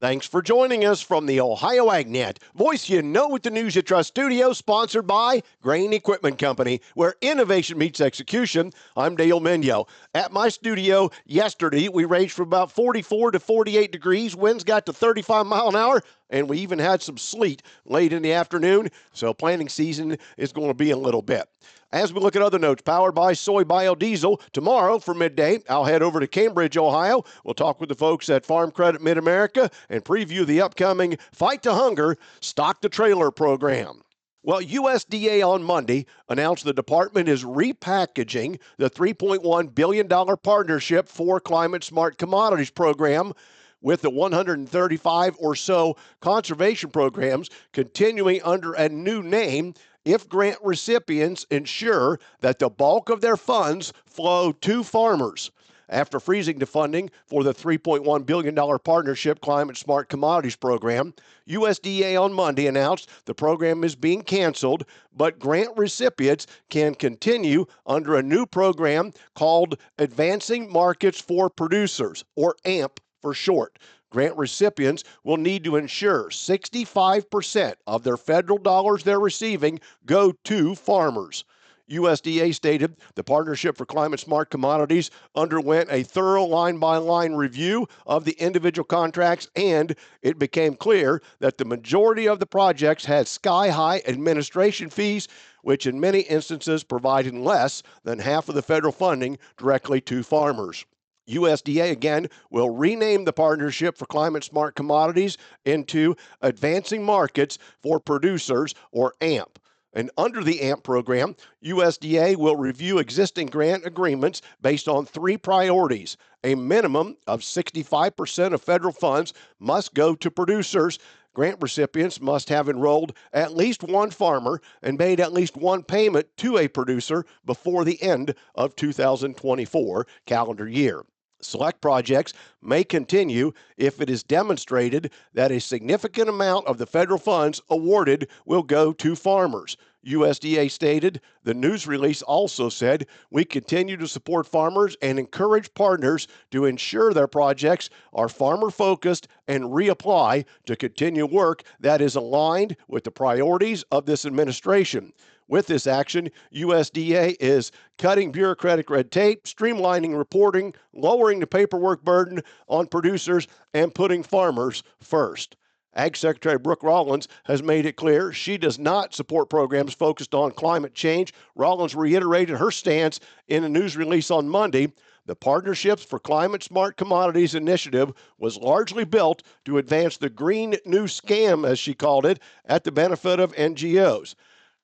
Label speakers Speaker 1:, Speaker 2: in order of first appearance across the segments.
Speaker 1: Thanks for joining us from the Ohio AgNet. Voice you know with the News You Trust studio, sponsored by Grain Equipment Company, where innovation meets execution. I'm Dale Minyo. At my studio yesterday, we ranged from about 44 to 48 degrees. Winds got to 35 mile an hour, and we even had some sleet late in the afternoon. So planting season is going to be a little bit. As we look at other notes, powered by soy biodiesel, tomorrow for midday, I'll head over to Cambridge, Ohio. We'll talk with the folks at Farm Credit Mid-America and preview the upcoming Fight to Hunger Stock the Trailer program. Well, USDA on Monday announced the department is repackaging the $3.1 billion partnership for Climate Smart Commodities program, with the 135 or so conservation programs continuing under a new name if grant recipients ensure that the bulk of their funds flow to farmers. After freezing the funding for the $3.1 billion partnership Climate Smart Commodities program, USDA on Monday announced the program is being canceled, but grant recipients can continue under a new program called Advancing Markets for Producers, or AMP for short. Grant recipients will need to ensure 65% of their federal dollars they're receiving go to farmers. USDA stated the Partnership for Climate Smart Commodities underwent a thorough line-by-line review of the individual contracts, and it became clear that the majority of the projects had sky-high administration fees, which in many instances provided less than half of the federal funding directly to farmers. USDA, again, will rename the Partnership for Climate Smart Commodities into Advancing Markets for Producers, or AMP. And under the AMP program, USDA will review existing grant agreements based on three priorities. A minimum of 65% of federal funds must go to producers. Grant recipients must have enrolled at least one farmer and made at least one payment to a producer before the end of 2024 calendar year. Select projects may continue if it is demonstrated that a significant amount of the federal funds awarded will go to farmers. USDA stated. The news release also said, we continue to support farmers and encourage partners to ensure their projects are farmer-focused and reapply to continue work that is aligned with the priorities of this administration. With this action, USDA is cutting bureaucratic red tape, streamlining reporting, lowering the paperwork burden on producers, and putting farmers first. Ag Secretary Brooke Rollins has made it clear she does not support programs focused on climate change. Rollins reiterated her stance in a news release on Monday. The Partnerships for Climate Smart Commodities initiative was largely built to advance the Green New Scam, as she called it, at the benefit of NGOs.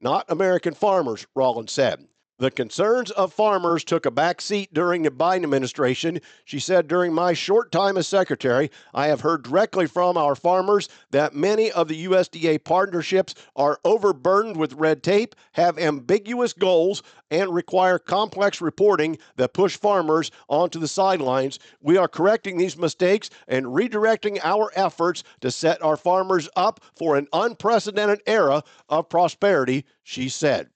Speaker 1: Not American farmers, Rollins said. The concerns of farmers took a back seat during the Biden administration. She said, during my short time as secretary, I have heard directly from our farmers that many of the USDA partnerships are overburdened with red tape, have ambiguous goals, and require complex reporting that push farmers onto the sidelines. We are correcting these mistakes and redirecting our efforts to set our farmers up for an unprecedented era of prosperity, she said.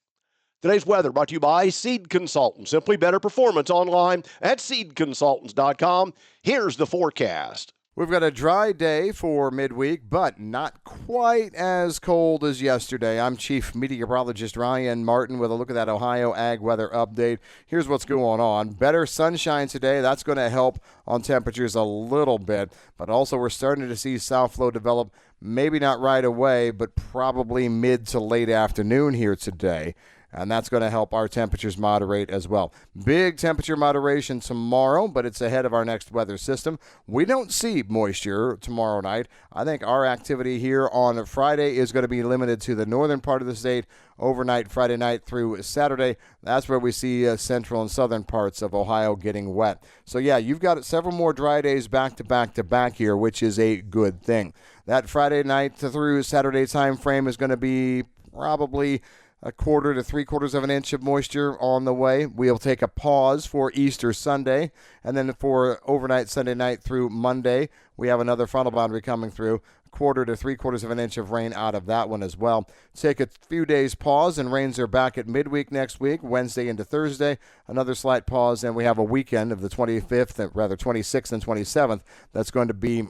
Speaker 1: Today's weather brought to you by Seed Consultants. Simply better performance online at seedconsultants.com. Here's the forecast.
Speaker 2: We've got a dry day for midweek, but not quite as cold as yesterday. I'm Chief Meteorologist Ryan Martin with a look at that Ohio Ag Weather Update. Here's what's going on. Better sunshine today. That's going to help on temperatures a little bit, but also we're starting to see south flow develop, maybe not right away, but probably mid to late afternoon here today. And that's going to help our temperatures moderate as well. Big temperature moderation tomorrow, but it's ahead of our next weather system. We don't see moisture tomorrow night. I think our activity here on Friday is going to be limited to the northern part of the state overnight, Friday night through Saturday. That's where we see central and southern parts of Ohio getting wet. So, yeah, you've got several more dry days back to back to back here, which is a good thing. That Friday night through Saturday time frame is going to be probably a quarter to 3/4 of an inch of moisture on the way. We'll take a pause for Easter Sunday, and then for overnight Sunday night through Monday, we have another frontal boundary coming through. 1/4 to 3/4 of an inch of rain out of that one as well. Take a few days pause, and rains are back at midweek next week, Wednesday into Thursday. Another slight pause, and we have a weekend of the 26th and 27th. That's going to be,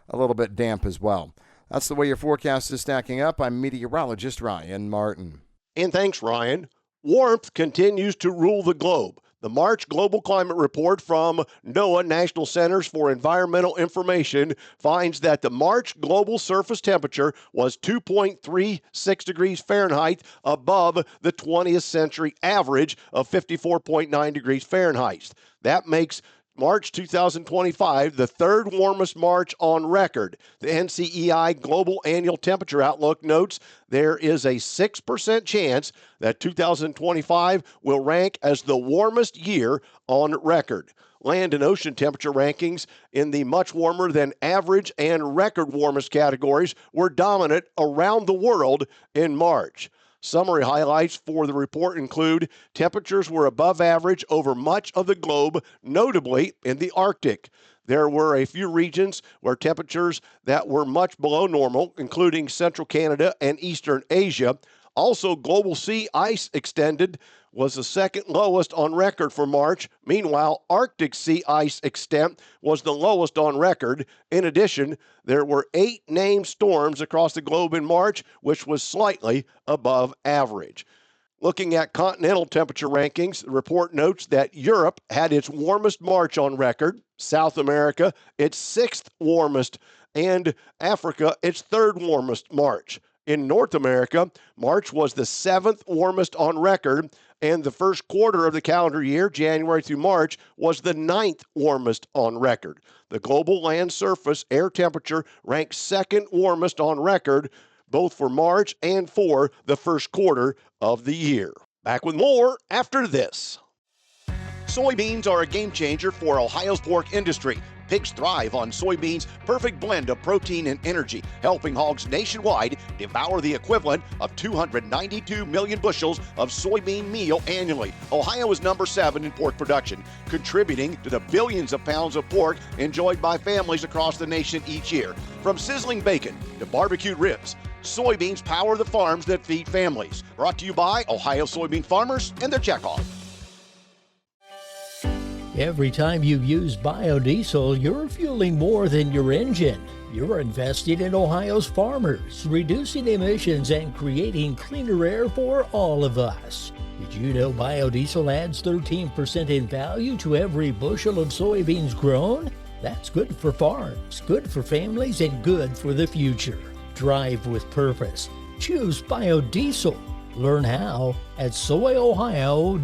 Speaker 2: a little bit damp as well. That's the way your forecast is stacking up. I'm meteorologist Ryan Martin.
Speaker 1: And thanks, Ryan. Warmth continues to rule the globe. The March Global Climate Report from NOAA, National Centers for Environmental Information, finds that the March global surface temperature was 2.36 degrees Fahrenheit above the 20th century average of 54.9 degrees Fahrenheit. That makes March 2025, the third warmest March on record. The NCEI Global Annual Temperature Outlook notes there is a 6% chance that 2025 will rank as the warmest year on record. Land and ocean temperature rankings in the much warmer than average and record warmest categories were dominant around the world in March. Summary highlights for the report include temperatures were above average over much of the globe, notably in the Arctic. There were a few regions where temperatures that were much below normal, including central Canada and eastern Asia. Also, global sea ice extended was the second lowest on record for March. Meanwhile, Arctic sea ice extent was the lowest on record. In addition, there were 8 named storms across the globe in March, which was slightly above average. Looking at continental temperature rankings, the report notes that Europe had its warmest March on record, South America its 6th warmest, and Africa its 3rd warmest March. In North America, March was the 7th warmest on record, and the first quarter of the calendar year, January through March, was the 9th warmest on record. The global land surface air temperature ranked 2nd warmest on record, both for March and for the first quarter of the year. Back with more after this. Soybeans are a game changer for Ohio's pork industry. Pigs thrive on soybeans' perfect blend of protein and energy, helping hogs nationwide devour the equivalent of 292 million bushels of soybean meal annually. Ohio is number 7 in pork production, contributing to the billions of pounds of pork enjoyed by families across the nation each year. From sizzling bacon to barbecued ribs, soybeans power the farms that feed families. Brought to you by Ohio soybean farmers and their checkoff.
Speaker 3: Every time you use biodiesel, you're fueling more than your engine. You're investing in Ohio's farmers, reducing emissions and creating cleaner air for all of us. Did you know biodiesel adds 13% in value to every bushel of soybeans grown? That's good for farms, good for families, and good for the future. Drive with purpose. Choose biodiesel. Learn how at soyohio.org.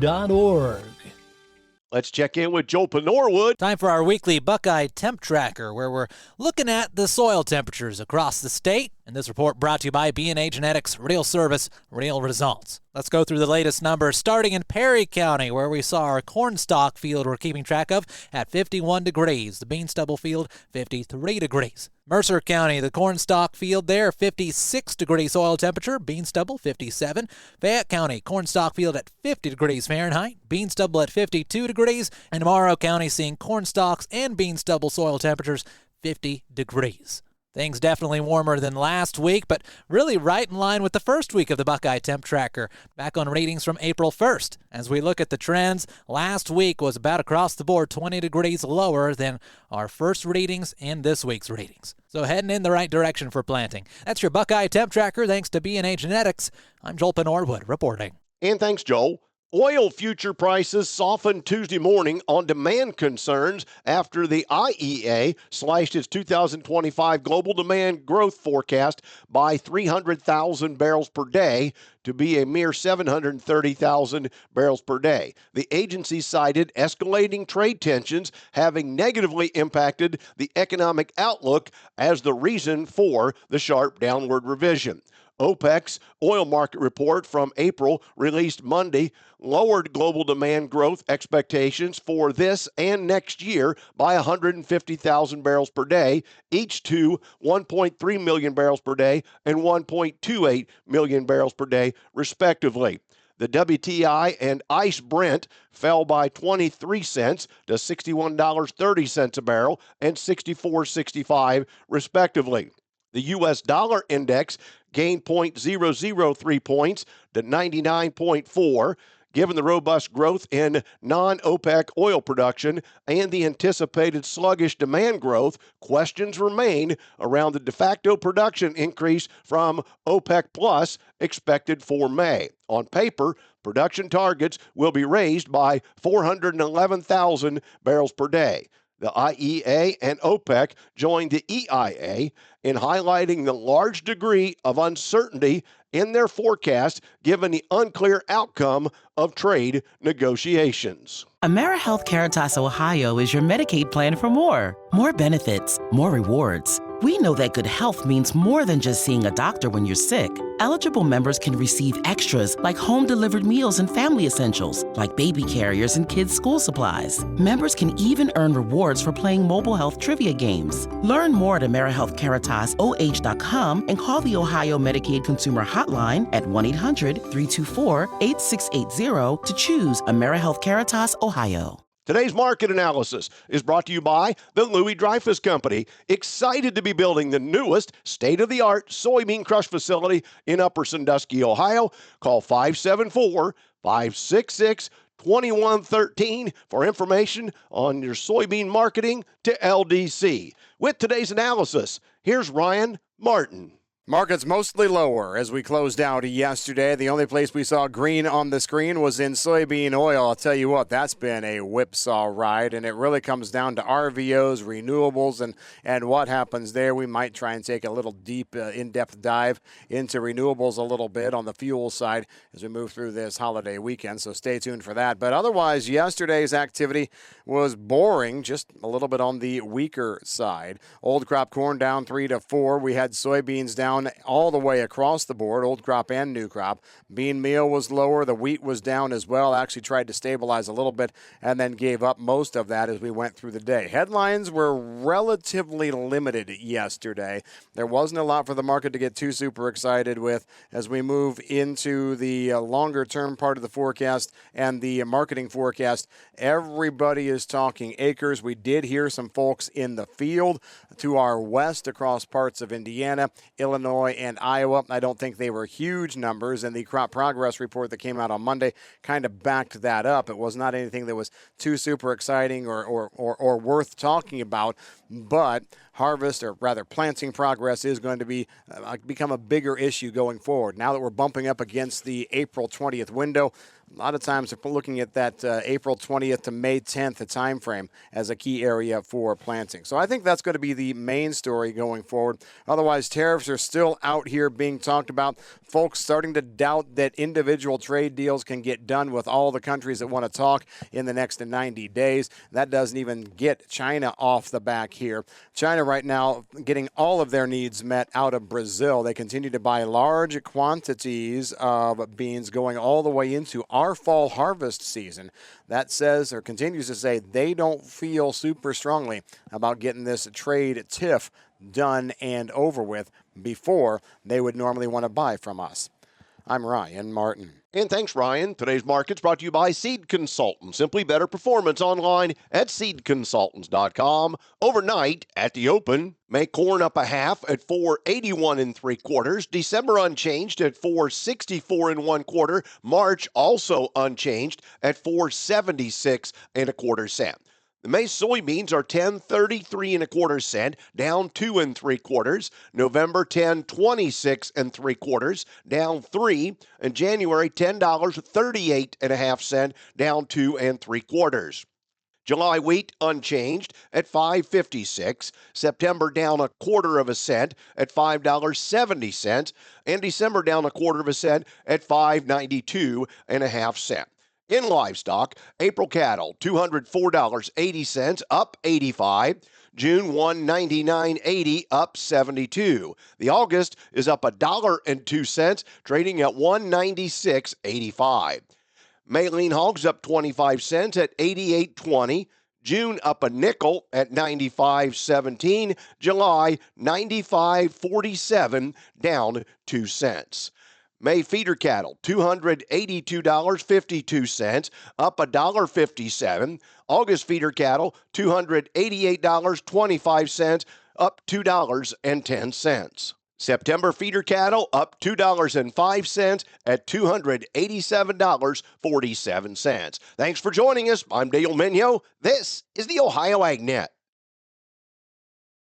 Speaker 1: Let's check in with Joel Norwood.
Speaker 4: Time for our weekly Buckeye Temp Tracker, where we're looking at the soil temperatures across the state. And this report brought to you by B&A Genetics, real service, real results. Let's go through the latest numbers, starting in Perry County, where we saw our corn stalk field we're keeping track of at 51 degrees. The bean stubble field, 53 degrees. Mercer County, the corn stalk field there, 56 degree soil temperature, bean stubble 57. Fayette County, corn stalk field at 50 degrees Fahrenheit, bean stubble at 52 degrees. And Morrow County seeing corn stalks and bean stubble soil temperatures 50 degrees. Things definitely warmer than last week, but really right in line with the first week of the Buckeye Temp Tracker, back on readings from April 1st. As we look at the trends, last week was about across the board 20 degrees lower than our first readings and this week's readings. So heading in the right direction for planting. That's your Buckeye Temp Tracker, thanks to B&A Genetics. I'm Joel Norwood reporting.
Speaker 1: And thanks, Joel. Oil future prices softened Tuesday morning on demand concerns after the IEA slashed its 2025 global demand growth forecast by 300,000 barrels per day to be a mere 730,000 barrels per day. The agency cited escalating trade tensions having negatively impacted the economic outlook as the reason for the sharp downward revision. OPEC's oil market report from April, released Monday, lowered global demand growth expectations for this and next year by 150,000 barrels per day, each to 1.3 million barrels per day and 1.28 million barrels per day, respectively. The WTI and ICE Brent fell by 23 cents to $61.30 a barrel and $64.65, respectively. The U.S. dollar index gained 0.003 points to 99.4. Given the robust growth in non-OPEC oil production and the anticipated sluggish demand growth, questions remain around the de facto production increase from OPEC Plus expected for May. On paper, production targets will be raised by 411,000 barrels per day. The IEA and OPEC joined the EIA in highlighting the large degree of uncertainty in their forecast given the unclear outcome of trade negotiations.
Speaker 5: AmeriHealth Caritas Ohio is your Medicaid plan for more. More benefits, more rewards. We know that good health means more than just seeing a doctor when you're sick. Eligible members can receive extras like home-delivered meals and family essentials, like baby carriers and kids' school supplies. Members can even earn rewards for playing mobile health trivia games. Learn more at AmeriHealthCaritasoh.com and call the Ohio Medicaid Consumer Hotline at 1-800-324-8680 to choose AmeriHealth Caritas Ohio.
Speaker 1: Today's market analysis is brought to you by the Louis Dreyfus Company, excited to be building the newest state-of-the-art soybean crush facility in Upper Sandusky, Ohio. Call 574-566-2113 for information on your soybean marketing to LDC. With today's analysis, here's Ryan Martin.
Speaker 2: Markets mostly lower as we closed out yesterday. The only place we saw green on the screen was in soybean oil. I'll tell you what, that's been a whipsaw ride, and it really comes down to RVOs, renewables, and what happens there. We might try and take a little deep, in-depth dive into renewables a little bit on the fuel side as we move through this holiday weekend, so stay tuned for that. But otherwise, yesterday's activity was boring, just a little bit on the weaker side. Old crop corn down 3 to 4. We had soybeans down all the way across the board, old crop and new crop. Bean meal was lower. The wheat was down as well. Actually tried to stabilize a little bit and then gave up most of that as we went through the day. Headlines were relatively limited yesterday. There wasn't a lot for the market to get too super excited with as we move into the longer term part of the forecast and the marketing forecast. Everybody is talking acres. We did hear some folks in the field to our west across parts of Indiana, Illinois, and Iowa. I don't think they were huge numbers, and the crop progress report that came out on Monday kind of backed that up. It was not anything that was too super exciting or worth talking about, but harvest, or rather planting progress, is going to become a bigger issue going forward. Now that we're bumping up against the April 20th window, a lot of times we're looking at that April 20th to May 10th time frame as a key area for planting. So I think that's going to be the main story going forward. Otherwise, tariffs are still out here being talked about. Folks starting to doubt that individual trade deals can get done with all the countries that want to talk in the next 90 days. That doesn't even get China off the back here. China right now getting all of their needs met out of Brazil. They continue to buy large quantities of beans going all the way into our fall harvest season. That says, or continues to say, they don't feel super strongly about getting this trade tiff done and over with before they would normally want to buy from us. I'm Ryan Martin.
Speaker 1: And thanks, Ryan. Today's market's brought to you by Seed Consultants. Simply better performance online at seedconsultants.com. Overnight at the open, May corn up a half at 481 3/4. December unchanged at 464 1/4. March also unchanged at 476 1/4 cents. The May soybeans are 10.33 1/4 cents, down 2 3/4. November 10.26 3/4, down 3, and January $10.38 1/2 cents, down 2 3/4. July wheat unchanged at $5.56. September down 1/4 cent at $5.70, and December down 1/4 cent at $5.92 1/2 cents. In livestock, April cattle, $204.80, up 85. June, $199.80, up 72. The August is up $1.02, trading at $196.85. May lean hogs up 25 cents at 88.20. June up a nickel at 95.17. July 95.47, down 2 cents. May feeder cattle, $282.52, up $1.57. August feeder cattle, $288.25, up $2.10. September feeder cattle up $2.05 at $287.47. Thanks for joining us. I'm Dale Minyo. This is the Ohio AgNet.